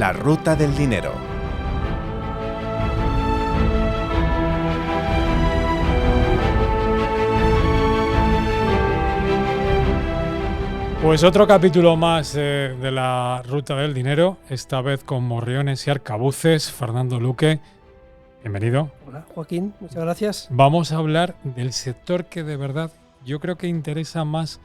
La ruta del dinero. Pues otro capítulo más de la ruta del dinero, esta vez con morriones y arcabuces. Fernando Luque, bienvenido. Hola, Joaquín, muchas gracias. Vamos a hablar del sector que de verdad yo creo que interesa más,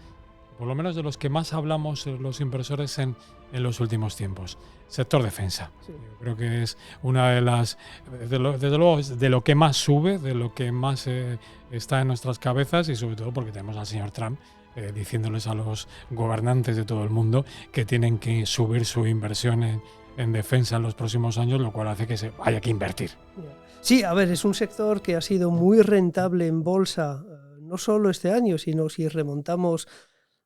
por lo menos de los que más hablamos los inversores en los últimos tiempos. Sector defensa. Sí. Yo creo que es una de las, desde luego, de lo que más sube, de lo que más está en nuestras cabezas, y sobre todo porque tenemos al señor Trump diciéndoles a los gobernantes de todo el mundo que tienen que subir su inversión en defensa en los próximos años, lo cual hace que se haya que invertir. Sí, a ver, es un sector que ha sido muy rentable en bolsa, no solo este año, sino si remontamos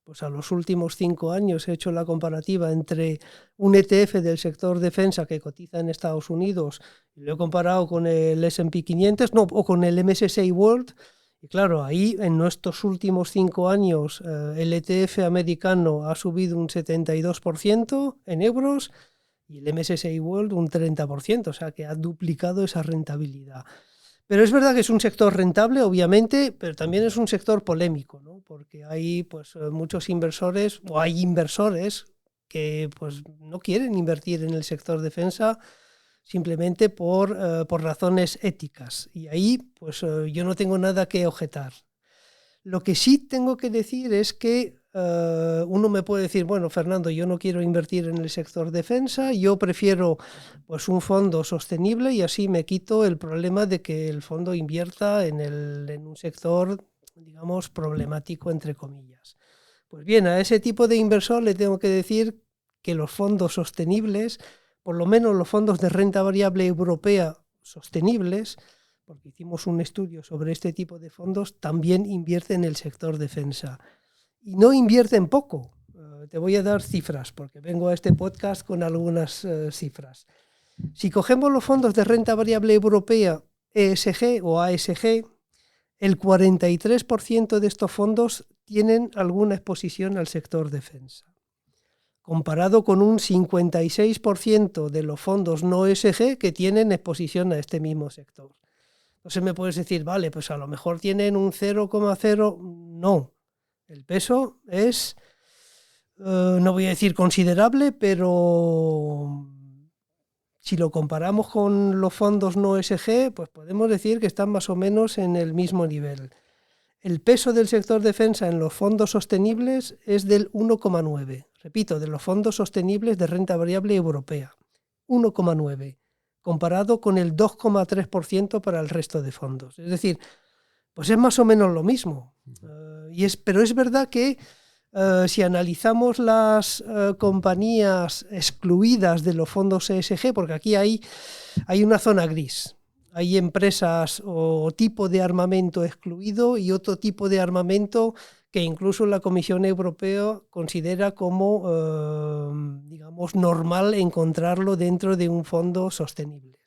pues a los últimos 5 años. He hecho la comparativa entre un ETF del sector defensa que cotiza en Estados Unidos y lo he comparado con el S&P 500, o con el MSCI World. Y claro, ahí en nuestros últimos 5 años el ETF americano ha subido un 72% en euros y el MSCI World un 30%, o sea que ha duplicado esa rentabilidad. Pero es verdad que es un sector rentable, obviamente, pero también es un sector polémico, ¿no? Porque hay pues muchos inversores, o hay inversores que pues no quieren invertir en el sector defensa simplemente por razones éticas. Y ahí pues yo no tengo nada que objetar. Lo que sí tengo que decir es que uno me puede decir, bueno, Fernando, yo no quiero invertir en el sector defensa, yo prefiero pues un fondo sostenible y así me quito el problema de que el fondo invierta en un sector, digamos, problemático, entre comillas. Pues bien, a ese tipo de inversor le tengo que decir que los fondos sostenibles, por lo menos los fondos de renta variable europea sostenibles, porque hicimos un estudio sobre este tipo de fondos, también invierten en el sector defensa. Y no invierten poco. Te voy a dar cifras, porque vengo a este podcast con algunas cifras. Si cogemos los fondos de renta variable europea ESG o ASG, el 43% de estos fondos tienen alguna exposición al sector defensa, comparado con un 56% de los fondos no ESG que tienen exposición a este mismo sector. Entonces me puedes decir, vale, pues a lo mejor tienen un 0,0, no. El peso es, no voy a decir considerable, pero si lo comparamos con los fondos no ESG, pues podemos decir que están más o menos en el mismo nivel. El peso del sector defensa en los fondos sostenibles es del 1,9. Repito, de los fondos sostenibles de renta variable europea. 1,9. Comparado con el 2,3% para el resto de fondos. Es decir, pues es más o menos lo mismo. Pero es verdad que si analizamos las compañías excluidas de los fondos ESG, porque aquí hay una zona gris. Hay empresas o tipo de armamento excluido y otro tipo de armamento que incluso la Comisión Europea considera como, digamos, normal encontrarlo dentro de un fondo sostenible.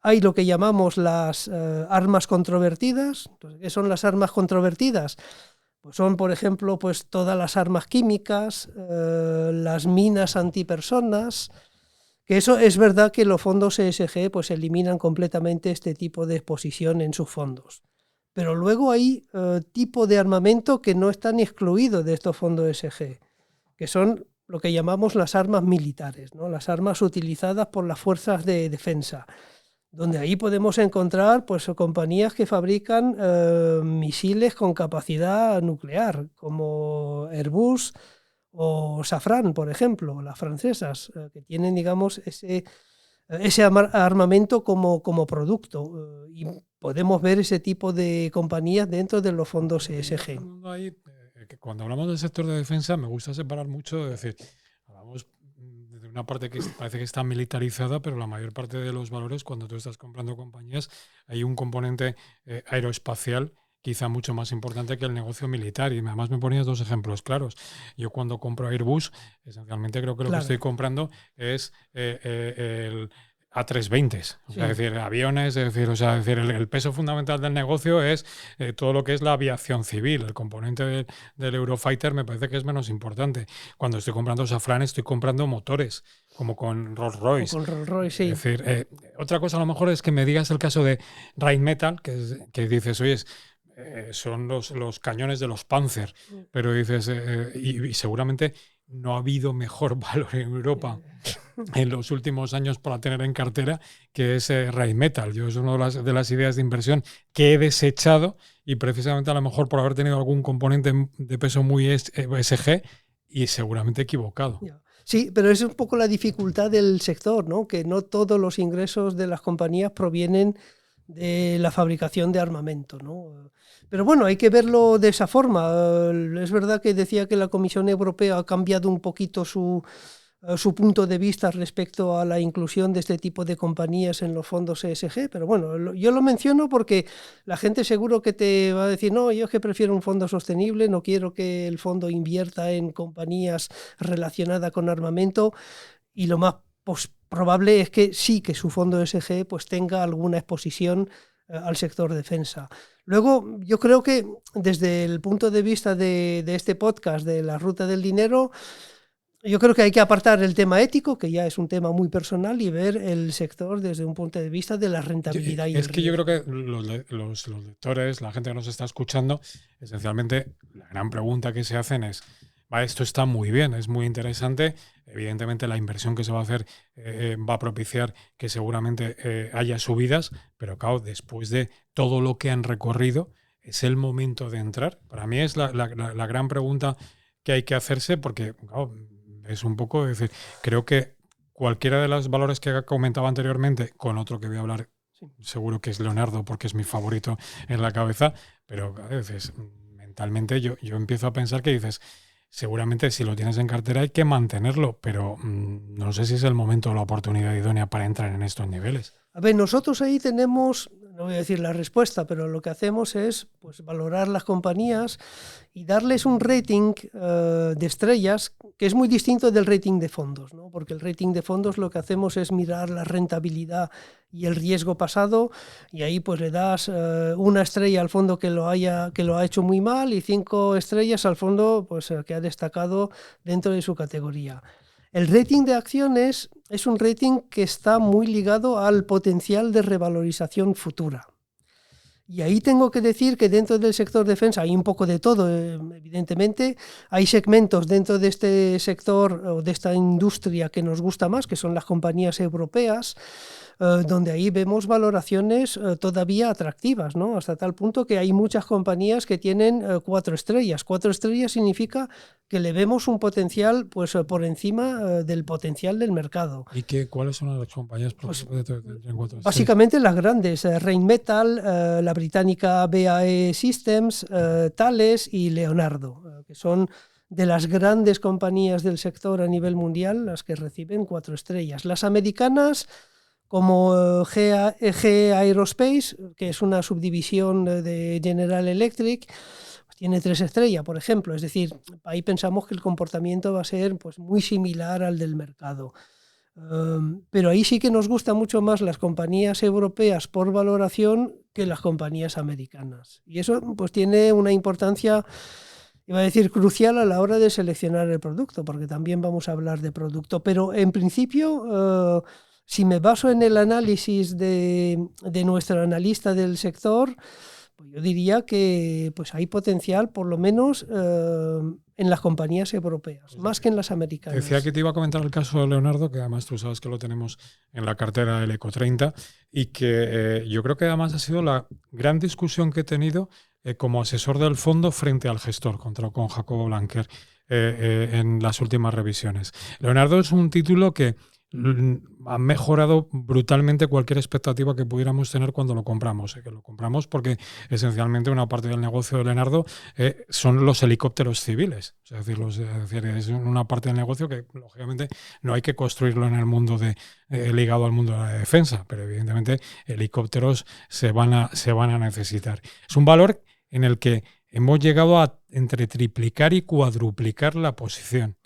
Hay lo que llamamos las armas controvertidas. ¿Qué son las armas controvertidas? Pues son, por ejemplo, pues todas las armas químicas, las minas antipersonas, que eso es verdad que los fondos ESG pues eliminan completamente este tipo de exposición en sus fondos. Pero luego hay tipo de armamento que no están excluidos de estos fondos ESG, que son lo que llamamos las armas militares, ¿no? Las armas utilizadas por las fuerzas de defensa, donde ahí podemos encontrar pues compañías que fabrican misiles con capacidad nuclear, como Airbus o Safran, por ejemplo, las francesas, que tienen, digamos, ese armamento como producto. Y podemos ver ese tipo de compañías dentro de los fondos ESG. Cuando hablamos del sector de defensa, me gusta separar mucho, es decir, hablamos de una parte que parece que está militarizada, pero la mayor parte de los valores, cuando tú estás comprando compañías, hay un componente aeroespacial quizá mucho más importante que el negocio militar. Y además me ponías 2 ejemplos claros. Yo cuando compro Airbus, esencialmente creo que lo que estoy comprando es A320. O sea, es decir, aviones, es decir, el peso fundamental del negocio es todo lo que es la aviación civil. El componente del Eurofighter me parece que es menos importante. Cuando estoy comprando Safran, estoy comprando motores, como con Rolls-Royce. Con Rolls-Royce, sí. Es decir, otra cosa a lo mejor es que me digas el caso de Rheinmetall, que dices, oye, son los cañones de los Panzer, pero dices, y seguramente no ha habido mejor valor en Europa en los últimos años para tener en cartera que es Rheinmetall. Yo es una de las ideas de inversión que he desechado y precisamente a lo mejor por haber tenido algún componente de peso muy ESG y seguramente equivocado. Sí, pero es un poco la dificultad del sector, ¿no? Que no todos los ingresos de las compañías provienen de la fabricación de armamento, ¿no? Pero bueno, hay que verlo de esa forma. Es verdad que decía que la Comisión Europea ha cambiado un poquito su punto de vista respecto a la inclusión de este tipo de compañías en los fondos ESG, pero bueno, yo lo menciono porque la gente seguro que te va a decir, no, yo es que prefiero un fondo sostenible, no quiero que el fondo invierta en compañías relacionadas con armamento, y lo más probable es que sí, que su fondo ESG pues tenga alguna exposición al sector defensa. Luego, yo creo que desde el punto de vista de este podcast, de la ruta del dinero, yo creo que hay que apartar el tema ético, que ya es un tema muy personal, y ver el sector desde un punto de vista de la rentabilidad. Es que yo creo que los lectores, la gente que nos está escuchando, esencialmente la gran pregunta que se hacen es, vale, esto está muy bien, es muy interesante, evidentemente la inversión que se va a hacer va a propiciar que seguramente haya subidas, pero claro, después de todo lo que han recorrido, ¿es el momento de entrar? Para mí es la gran pregunta que hay que hacerse, porque claro, es un poco, es decir, creo que cualquiera de los valores que comentaba anteriormente, con otro que voy a hablar, seguro que es Leonardo, porque es mi favorito en la cabeza, pero a veces mentalmente yo empiezo a pensar que dices, seguramente si lo tienes en cartera hay que mantenerlo, pero no sé si es el momento o la oportunidad idónea para entrar en estos niveles. A ver, nosotros ahí tenemos, no voy a decir la respuesta, pero lo que hacemos es pues, valorar las compañías y darles un rating de estrellas que es muy distinto del rating de fondos, ¿no? Porque el rating de fondos lo que hacemos es mirar la rentabilidad y el riesgo pasado, y ahí pues le das una estrella al fondo que lo ha hecho muy mal y 5 estrellas al fondo pues, que ha destacado dentro de su categoría. El rating de acciones es un rating que está muy ligado al potencial de revalorización futura. Y ahí tengo que decir que dentro del sector defensa hay un poco de todo, evidentemente. Hay segmentos dentro de este sector o de esta industria que nos gusta más, que son las compañías europeas, donde ahí vemos valoraciones todavía atractivas, ¿no? Hasta tal punto que hay muchas compañías que tienen 4 estrellas. 4 estrellas significa que le vemos un potencial pues, por encima del potencial del mercado. ¿Y cuáles son las compañías? Pues, básicamente las grandes, Rheinmetall, la británica BAE Systems, Thales y Leonardo, que son de las grandes compañías del sector a nivel mundial las que reciben 4 estrellas. Las americanas, como GE Aerospace, que es una subdivisión de General Electric, pues tiene 3 estrellas, por ejemplo. Es decir, ahí pensamos que el comportamiento va a ser pues, muy similar al del mercado. Pero ahí sí que nos gustan mucho más las compañías europeas por valoración que las compañías americanas. Y eso pues tiene una importancia, iba a decir, crucial a la hora de seleccionar el producto, porque también vamos a hablar de producto. Pero en principio, si me baso en el análisis de nuestro analista del sector, pues yo diría que pues hay potencial, por lo menos en las compañías europeas, más que en las americanas. Decía que te iba a comentar el caso de Leonardo, que además tú sabes que lo tenemos en la cartera del Eco 30, y que yo creo que además ha sido la gran discusión que he tenido como asesor del fondo frente al gestor, con Jacobo Blanquer, en las últimas revisiones. Leonardo es un título que ha mejorado brutalmente cualquier expectativa que pudiéramos tener cuando lo compramos. Que lo compramos porque esencialmente una parte del negocio de Leonardo son los helicópteros civiles. Es decir, es una parte del negocio que lógicamente no hay que construirlo en el mundo ligado al mundo de la defensa, pero evidentemente helicópteros se van a necesitar. Es un valor en el que hemos llegado a entre triplicar y cuadruplicar la posición.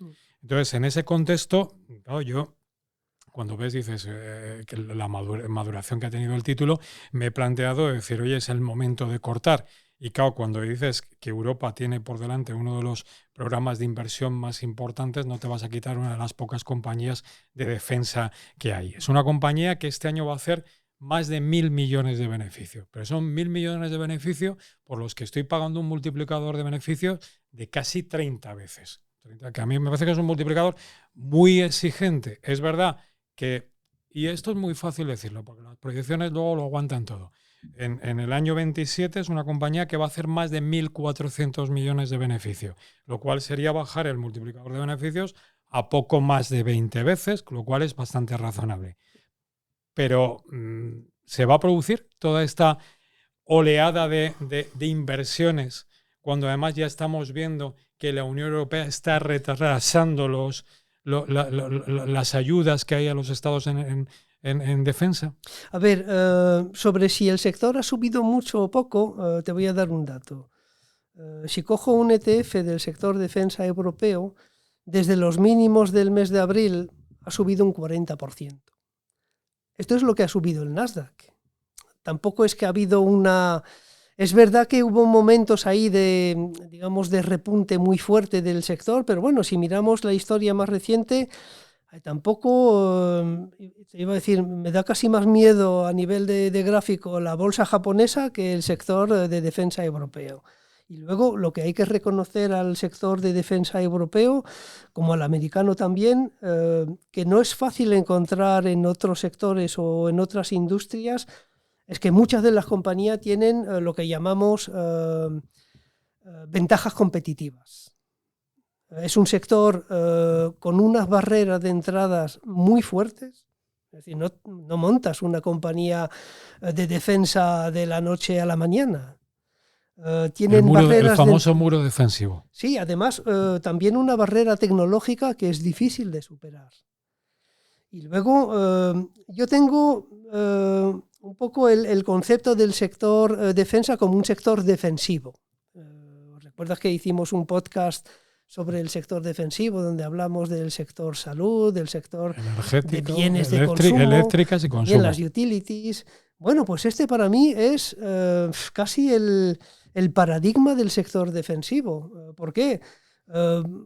Entonces, en ese contexto, claro, yo cuando ves, dices, que la maduración que ha tenido el título, me he planteado decir, oye, es el momento de cortar. Y claro, cuando dices que Europa tiene por delante uno de los programas de inversión más importantes, no te vas a quitar una de las pocas compañías de defensa que hay. Es una compañía que este año va a hacer más de 1.000 millones de beneficios. Pero son 1.000 millones de beneficios por los que estoy pagando un multiplicador de beneficios de casi 30 veces. Que a mí me parece que es un multiplicador muy exigente. Es verdad que, y esto es muy fácil decirlo, porque las proyecciones luego lo aguantan todo. En el año 27 es una compañía que va a hacer más de 1.400 millones de beneficios, lo cual sería bajar el multiplicador de beneficios a poco más de 20 veces, lo cual es bastante razonable. Pero se va a producir toda esta oleada de inversiones cuando además ya estamos viendo que la Unión Europea está retrasando las ayudas que hay a los estados en defensa. A ver, sobre si el sector ha subido mucho o poco, te voy a dar un dato. Si cojo un ETF del sector defensa europeo, desde los mínimos del mes de abril ha subido un 40%. Esto es lo que ha subido el Nasdaq. Tampoco es que ha habido una... Es verdad que hubo momentos ahí de, digamos, de repunte muy fuerte del sector, pero bueno, si miramos la historia más reciente, tampoco, te iba a decir, me da casi más miedo a nivel de gráfico la bolsa japonesa que el sector de defensa europeo. Y luego lo que hay que reconocer al sector de defensa europeo, como al americano también, que no es fácil encontrar en otros sectores o en otras industrias, es que muchas de las compañías tienen lo que llamamos ventajas competitivas. Es un sector con unas barreras de entradas muy fuertes. Es decir, no montas una compañía de defensa de la noche a la mañana. Tienen el famoso muro defensivo. Sí, además también una barrera tecnológica que es difícil de superar. Y luego yo tengo un poco el concepto del sector defensa como un sector defensivo. ¿Recuerdas que hicimos un podcast sobre el sector defensivo donde hablamos del sector salud, del sector de bienes de consumo, eléctricas y consumo, y en las utilities? Bueno, pues este para mí es casi el paradigma del sector defensivo. ¿Por qué?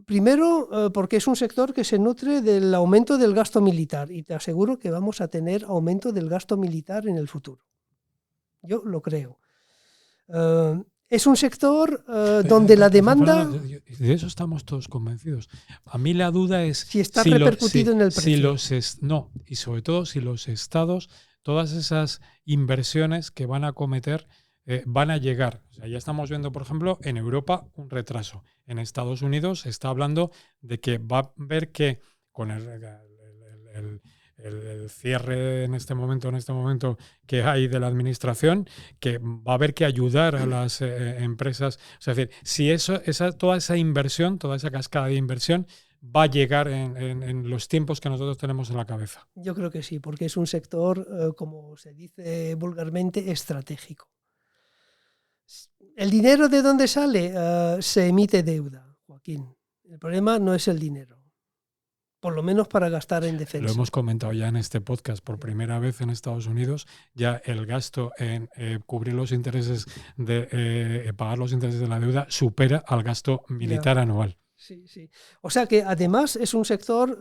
Primero, porque es un sector que se nutre del aumento del gasto militar y te aseguro que vamos a tener aumento del gasto militar en el futuro. Yo lo creo. Es un sector donde la demanda... De eso estamos todos convencidos. A mí la duda es... Si está repercutido en el precio. No, y sobre todo si los estados, todas esas inversiones que van a cometer van a llegar. O sea, ya estamos viendo, por ejemplo, en Europa un retraso. En Estados Unidos se está hablando de que va a haber que, con el cierre en este momento que hay de la administración, que va a haber que ayudar a las empresas. O sea, es decir, si toda esa inversión, toda esa cascada de inversión va a llegar en los tiempos que nosotros tenemos en la cabeza. Yo creo que sí, porque es un sector, como se dice vulgarmente, estratégico. ¿El dinero de dónde sale? Se emite deuda, Joaquín. El problema no es el dinero, por lo menos para gastar en defensa. Lo hemos comentado ya en este podcast. Por primera vez en Estados Unidos, ya el gasto en cubrir los intereses, pagar los intereses de la deuda, supera al gasto militar anual. Sí, sí. O sea que además es un sector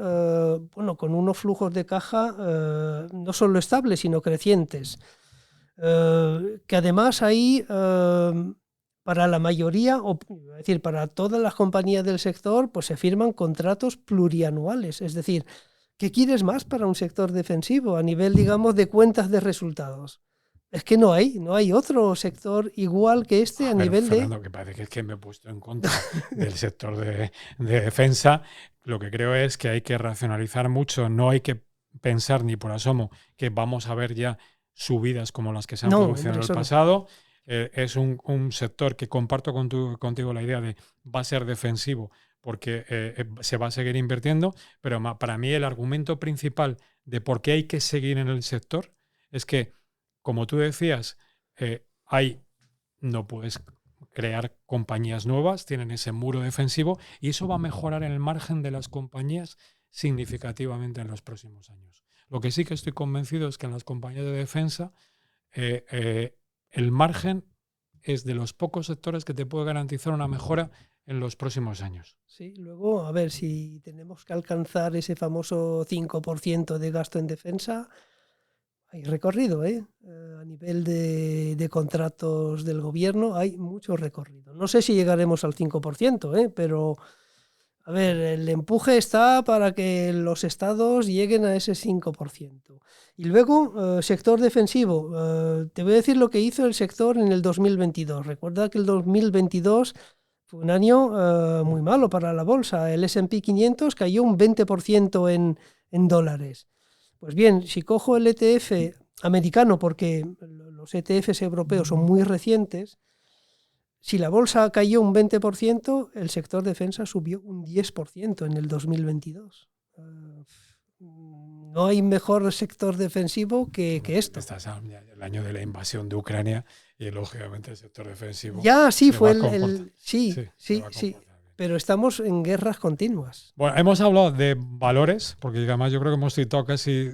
con unos flujos de caja no solo estables, sino crecientes. Que además ahí, para la mayoría, es decir, para todas las compañías del sector, pues se firman contratos plurianuales. Es decir, ¿qué quieres más para un sector defensivo a nivel, digamos, de cuentas de resultados? Es que no hay otro sector igual que este a nivel Fernando, que parece que me he puesto en contra del sector de defensa. Lo que creo es que hay que racionalizar mucho. No hay que pensar ni por asomo que vamos a ver ya subidas como las que se han producido en el pasado. Es un sector que comparto contigo la idea de va a ser defensivo porque se va a seguir invirtiendo, pero para mí el argumento principal de por qué hay que seguir en el sector es que, como tú decías, no puedes crear compañías nuevas, tienen ese muro defensivo y eso va a mejorar el margen de las compañías significativamente en los próximos años. Lo que sí que estoy convencido es que en las compañías de defensa el margen es de los pocos sectores que te puede garantizar una mejora en los próximos años. Sí, luego, a ver, si tenemos que alcanzar ese famoso 5% de gasto en defensa, hay recorrido, ¿eh? A nivel de contratos del gobierno hay mucho recorrido. No sé si llegaremos al 5%, pero, a ver, el empuje está para que los estados lleguen a ese 5%. Y luego, sector defensivo. Te voy a decir lo que hizo el sector en el 2022. Recuerda que el 2022 fue un año muy malo para la bolsa. El S&P 500 cayó un 20% en dólares. Pues bien, si cojo el ETF americano, porque los ETFs europeos son muy recientes, si la bolsa cayó un 20%, el sector defensa subió un 10% en el 2022. No hay mejor sector defensivo que esto. Estás el año de la invasión de Ucrania y lógicamente el sector defensivo Ya sí fue sí. Pero estamos en guerras continuas. Bueno, hemos hablado de valores, porque además yo creo que hemos citado casi,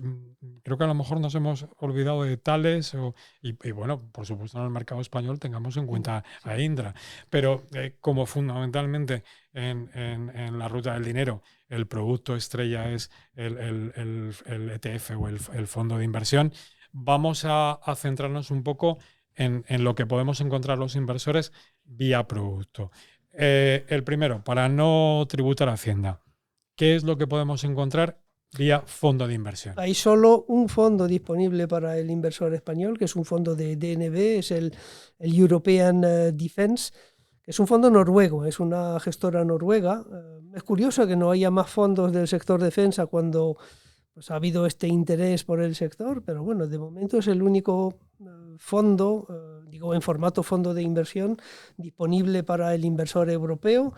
creo que a lo mejor nos hemos olvidado de Thales y bueno, por supuesto en el mercado español tengamos en cuenta a Indra, pero como fundamentalmente en la ruta del dinero el producto estrella es el ETF o el fondo de inversión, vamos a centrarnos un poco en lo que podemos encontrar los inversores vía producto. El primero, para no tributar a Hacienda, ¿qué es lo que podemos encontrar vía fondo de inversión? Hay solo un fondo disponible para el inversor español, que es un fondo de DNB, es el European Defence, que es un fondo noruego, es una gestora noruega. Es curioso que no haya más fondos del sector defensa cuando pues, ha habido este interés por el sector, pero bueno, de momento es el único fondo, digo en formato fondo de inversión, disponible para el inversor europeo.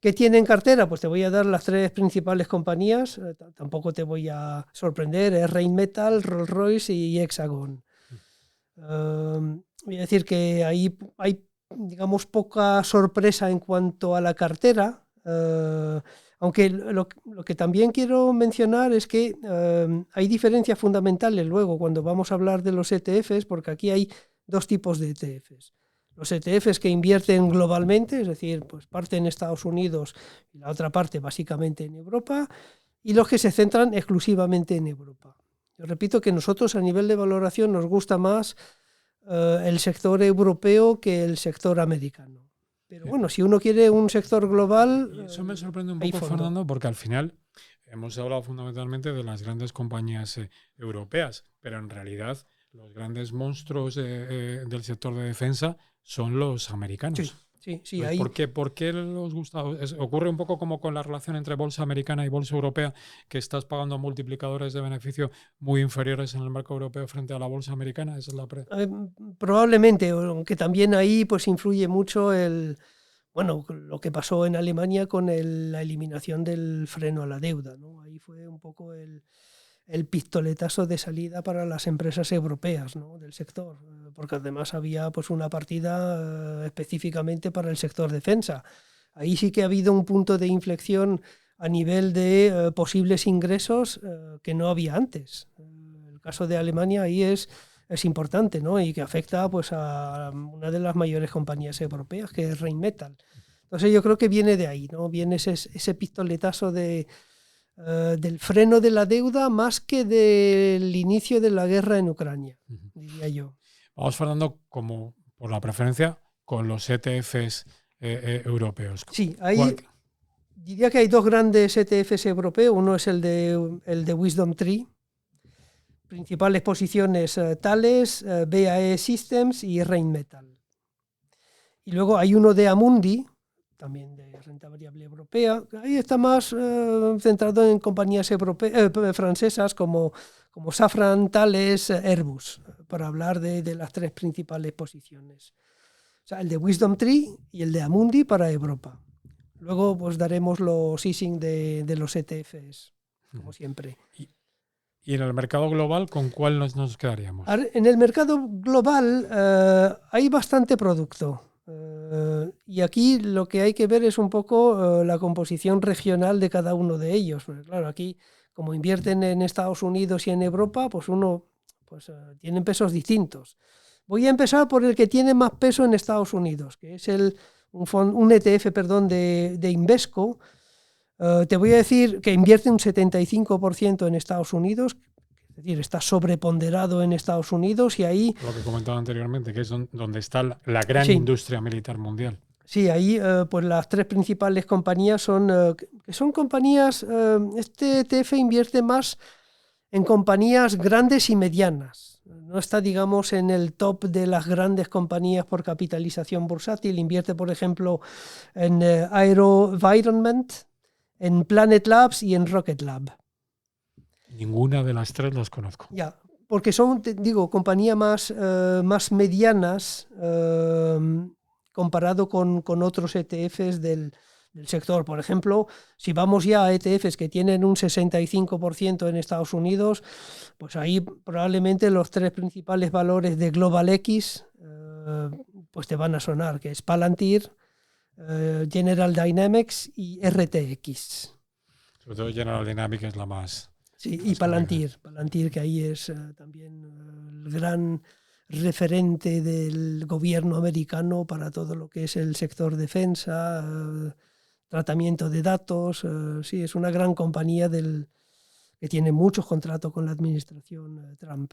¿Qué tiene en cartera? Pues te voy a dar las tres principales compañías, tampoco te voy a sorprender, es Rheinmetall, Rolls-Royce y Hexagon. Voy a decir que ahí hay, digamos, poca sorpresa en cuanto a la cartera, aunque lo que también quiero mencionar es que hay diferencias fundamentales luego cuando vamos a hablar de los ETFs, porque aquí hay dos tipos de ETFs. Los ETFs que invierten globalmente, es decir, pues parte en Estados Unidos y la otra parte básicamente en Europa, y los que se centran exclusivamente en Europa. Yo repito que nosotros a nivel de valoración nos gusta más el sector europeo que el sector americano. Pero bueno, si uno quiere un sector global... Y eso me sorprende un poco, Fernando, porque al final hemos hablado fundamentalmente de las grandes compañías europeas, pero en realidad los grandes monstruos del sector de defensa son los americanos. Sí, pues ¿por qué los gusta? Ocurre un poco como con la relación entre bolsa americana y bolsa europea, que estás pagando multiplicadores de beneficio muy inferiores en el mercado europeo frente a la bolsa americana. Esa es la probablemente, aunque también ahí pues influye mucho lo que pasó en Alemania con la eliminación del freno a la deuda, ¿no? Ahí fue un poco el pistoletazo de salida para las empresas europeas, ¿no? Del sector, porque además había pues una partida específicamente para el sector defensa. Ahí sí que ha habido un punto de inflexión a nivel de posibles ingresos que no había antes. El caso de Alemania ahí es importante, ¿no? Y que afecta pues a una de las mayores compañías europeas, que es Rheinmetall. Entonces yo creo que viene de ahí, ¿no? Viene ese pistoletazo del freno de la deuda más que del inicio de la guerra en Ucrania, diría yo. Vamos, Fernando, como por la preferencia, con los ETFs europeos. Sí, diría que hay dos grandes ETFs europeos. Uno es el de Wisdom Tree, principales posiciones Thales, BAE Systems y Rheinmetall. Y luego hay uno de Amundi, también de renta variable europea. Ahí está más centrado en compañías francesas como Safran, Thales, Airbus, para hablar de las tres principales posiciones. O sea, el de Wisdom Tree y el de Amundi para Europa. Luego pues daremos los easing de los ETFs, como siempre. ¿Y en el mercado global con cuál nos quedaríamos? En el mercado global hay bastante producto. Y aquí lo que hay que ver es un poco la composición regional de cada uno de ellos. Porque, claro, aquí como invierten en Estados Unidos y en Europa, pues tienen pesos distintos. Voy a empezar por el que tiene más peso en Estados Unidos, que es un ETF, de Invesco. Te voy a decir que invierte un 75% en Estados Unidos, es decir, está sobreponderado en Estados Unidos y ahí... Lo que comentaba anteriormente, que es donde está la gran Sí. industria militar mundial. Sí, ahí pues las tres principales compañías son compañías, este ETF invierte más en compañías grandes y medianas. No está, digamos, en el top de las grandes compañías por capitalización bursátil. Invierte, por ejemplo, en AeroVironment, en Planet Labs y en Rocket Lab. Ninguna de las tres las conozco. Ya, porque son, te digo, compañías más medianas comparado con otros ETFs del sector. Por ejemplo, si vamos ya a ETFs que tienen un 65% en Estados Unidos, pues ahí probablemente los tres principales valores de Global X pues te van a sonar, que es Palantir, General Dynamics y RTX. Sobre todo General Dynamics es la más... Sí, y Palantir, que ahí es también el gran referente del gobierno americano para todo lo que es el sector defensa, tratamiento de datos. Sí, es una gran compañía que tiene muchos contratos con la administración Trump.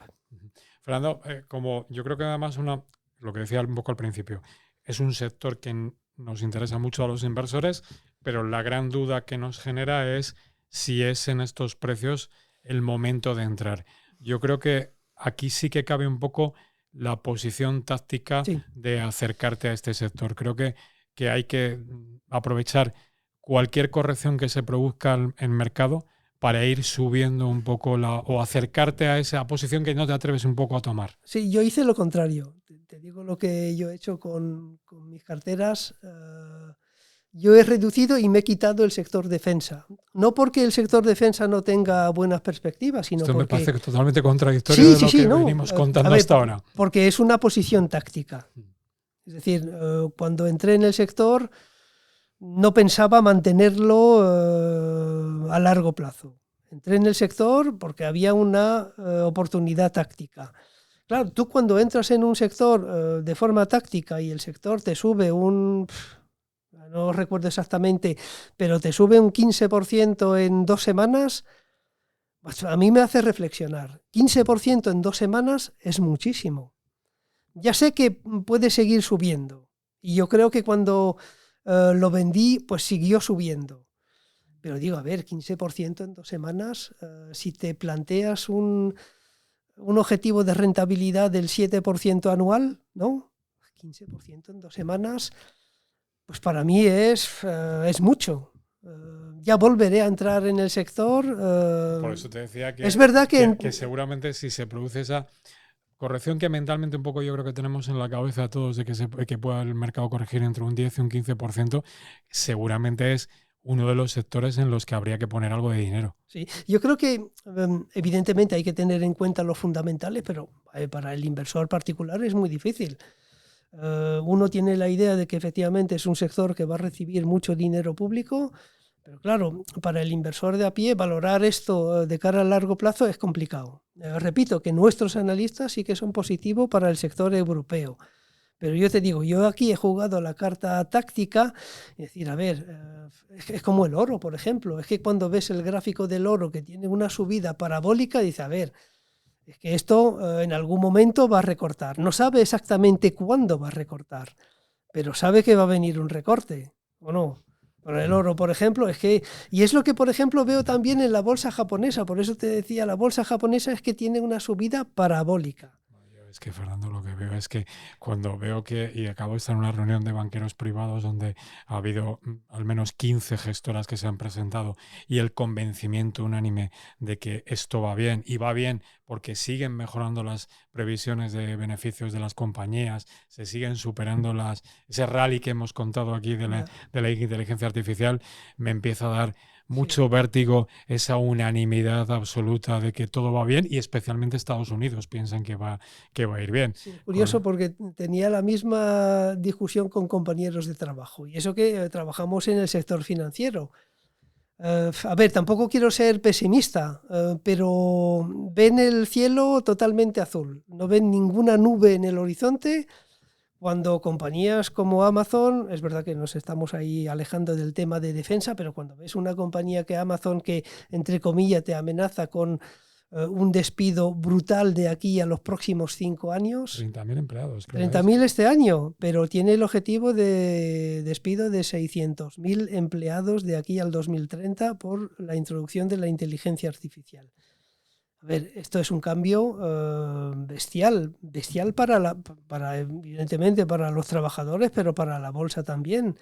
Fernando, como yo creo que además lo que decía un poco al principio, es un sector que nos interesa mucho a los inversores, pero la gran duda que nos genera es si es en estos precios el momento de entrar. Yo creo que aquí sí que cabe un poco la posición táctica de acercarte a este sector. Creo que hay que aprovechar cualquier corrección que se produzca en mercado para ir subiendo un poco o acercarte a esa posición que no te atreves un poco a tomar. Sí, yo hice lo contrario. Te digo lo que yo he hecho con mis carteras. Yo he reducido y me he quitado el sector defensa. No porque el sector defensa no tenga buenas perspectivas, sino Esto porque... me parece totalmente contradictorio de lo que venimos contando hasta ahora. Porque es una posición táctica. Es decir, cuando entré en el sector no pensaba mantenerlo a largo plazo. Entré en el sector porque había una oportunidad táctica. Claro, tú cuando entras en un sector de forma táctica y el sector te sube no recuerdo exactamente, pero te sube un 15% en 2 semanas, pues a mí me hace reflexionar. 15% en 2 semanas es muchísimo. Ya sé que puede seguir subiendo. Y yo creo que cuando lo vendí, pues siguió subiendo. Pero digo, a ver, 15% en 2 semanas, si te planteas un objetivo de rentabilidad del 7% anual, ¿no? 15% en 2 semanas... Pues para mí es mucho. Ya volveré a entrar en el sector. Por eso te decía que, es verdad que seguramente si se produce esa corrección que mentalmente un poco yo creo que tenemos en la cabeza todos de que pueda el mercado corregir entre un 10 y un 15%, seguramente es uno de los sectores en los que habría que poner algo de dinero. Sí, yo creo que evidentemente hay que tener en cuenta los fundamentales, pero para el inversor particular es muy difícil. Uno tiene la idea de que efectivamente es un sector que va a recibir mucho dinero público, pero claro, para el inversor de a pie valorar esto de cara a largo plazo es complicado. Repito que nuestros analistas sí que son positivos para el sector europeo. Pero yo te digo, yo aquí he jugado la carta táctica, es decir, a ver, es como el oro, por ejemplo. Es que cuando ves el gráfico del oro que tiene una subida parabólica, dices, a ver, es que esto en algún momento va a recortar. No sabe exactamente cuándo va a recortar, pero sabe que va a venir un recorte, ¿o no? Con el oro, por ejemplo, y es lo que, por ejemplo, veo también en la bolsa japonesa. Por eso te decía, la bolsa japonesa es que tiene una subida parabólica. Es que, Fernando, lo que veo es que cuando veo y acabo de estar en una reunión de banqueros privados donde ha habido al menos 15 gestoras que se han presentado y el convencimiento unánime de que esto va bien, y va bien porque siguen mejorando las previsiones de beneficios de las compañías, se siguen superando ese rally que hemos contado aquí de la inteligencia artificial, me empieza a dar mucho vértigo esa unanimidad absoluta de que todo va bien, y especialmente Estados Unidos piensan que va a ir bien. Sí, curioso porque tenía la misma discusión con compañeros de trabajo, y eso que trabajamos en el sector financiero. A ver, tampoco quiero ser pesimista, pero ven el cielo totalmente azul, no ven ninguna nube en el horizonte, cuando compañías como Amazon, es verdad que nos estamos ahí alejando del tema de defensa, pero cuando ves una compañía que Amazon que, entre comillas, te amenaza con un despido brutal de aquí a los próximos 5 años. 30.000 empleados. 30.000 este año, pero tiene el objetivo de despido de 600.000 empleados de aquí al 2030 por la introducción de la inteligencia artificial. A ver, esto es un cambio bestial evidentemente para los trabajadores, pero para la bolsa también.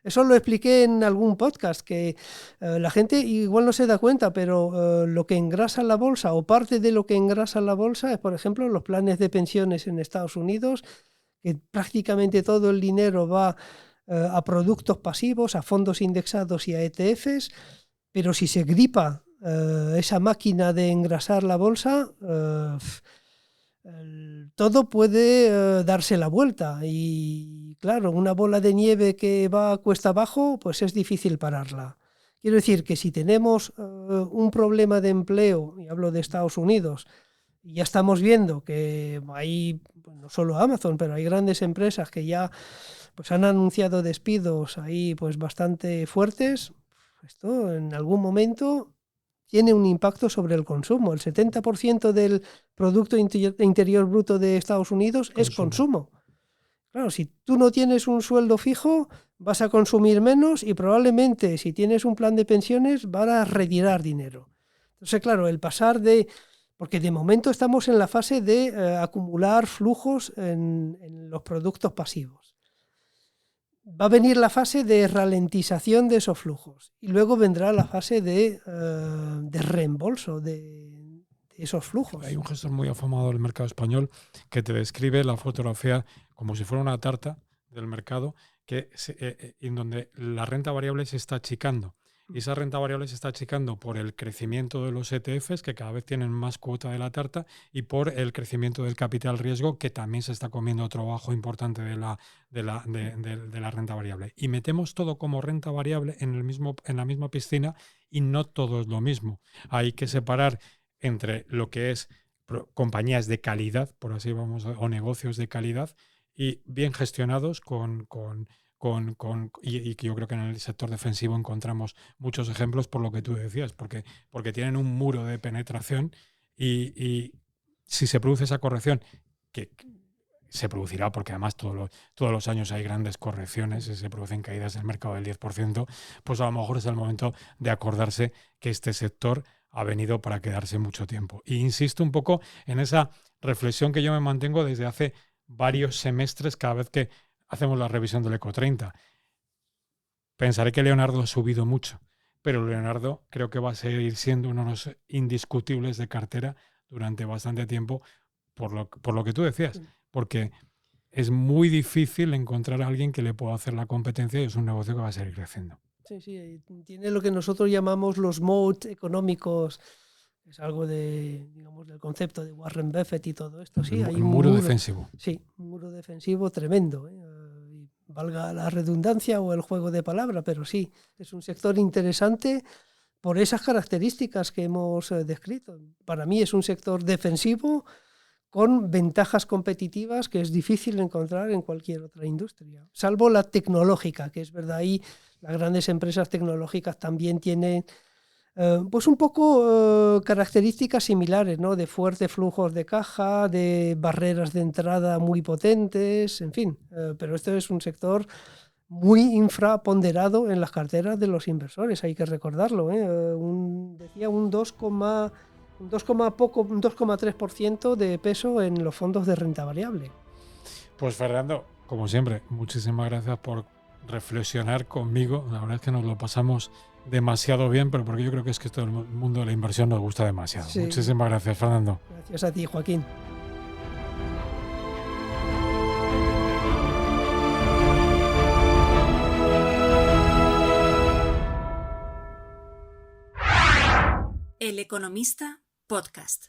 Eso lo expliqué en algún podcast, que la gente igual no se da cuenta, pero lo que engrasa la bolsa o parte de lo que engrasa la bolsa es, por ejemplo, los planes de pensiones en Estados Unidos, que prácticamente todo el dinero va a productos pasivos, a fondos indexados y a ETFs, pero si se gripa esa máquina de engrasar la bolsa, todo puede darse la vuelta y claro, una bola de nieve que va cuesta abajo, pues es difícil pararla. Quiero decir que si tenemos un problema de empleo, y hablo de Estados Unidos, y ya estamos viendo que hay, no solo Amazon, pero hay grandes empresas que ya pues han anunciado despidos ahí pues bastante fuertes, esto en algún momento tiene un impacto sobre el consumo. El 70% del Producto Interior Bruto de Estados Unidos es consumo. Claro, si tú no tienes un sueldo fijo, vas a consumir menos y probablemente si tienes un plan de pensiones vas a retirar dinero. Entonces, claro, el pasar de... Porque de momento estamos en la fase de acumular flujos en los productos pasivos. Va a venir la fase de ralentización de esos flujos y luego vendrá la fase de reembolso de esos flujos. Hay un gestor muy afamado del mercado español que te describe la fotografía como si fuera una tarta del mercado en donde la renta variable se está achicando. Y esa renta variable se está achicando por el crecimiento de los ETFs, que cada vez tienen más cuota de la tarta, y por el crecimiento del capital riesgo, que también se está comiendo otro bajo importante de la renta variable. Y metemos todo como renta variable en la misma piscina y no todo es lo mismo. Hay que separar entre lo que es compañías de calidad, por así vamos, o negocios de calidad, y bien gestionados y yo creo que en el sector defensivo encontramos muchos ejemplos por lo que tú decías, porque tienen un muro de penetración y si se produce esa corrección, que se producirá porque además todos los años hay grandes correcciones y se producen caídas del mercado del 10%, pues a lo mejor es el momento de acordarse que este sector ha venido para quedarse mucho tiempo. Y insisto un poco en esa reflexión que yo me mantengo desde hace varios semestres cada vez que hacemos la revisión del Eco 30. Pensaré que Leonardo ha subido mucho, pero Leonardo creo que va a seguir siendo uno de los indiscutibles de cartera durante bastante tiempo, por lo que tú decías, porque es muy difícil encontrar a alguien que le pueda hacer la competencia y es un negocio que va a seguir creciendo. Sí, tiene lo que nosotros llamamos los moats económicos. Es algo digamos, del concepto de Warren Buffett y todo esto. Sí, hay un muro defensivo. Sí, un muro defensivo tremendo. Valga la redundancia o el juego de palabra, pero sí, es un sector interesante por esas características que hemos descrito. Para mí es un sector defensivo con ventajas competitivas que es difícil encontrar en cualquier otra industria, salvo la tecnológica, que es verdad, ahí las grandes empresas tecnológicas también tienen pues un poco características similares, ¿no? De fuertes flujos de caja, de barreras de entrada muy potentes, en fin. Pero esto es un sector muy infraponderado en las carteras de los inversores, hay que recordarlo. Decía un 2,3% de peso en los fondos de renta variable. Pues Fernando, como siempre, muchísimas gracias por reflexionar conmigo. La verdad es que nos lo pasamos demasiado bien, pero porque yo creo que es que todo el mundo de la inversión nos gusta demasiado. Sí. Muchísimas gracias, Fernando. Gracias a ti, Joaquín. El Economista Podcast.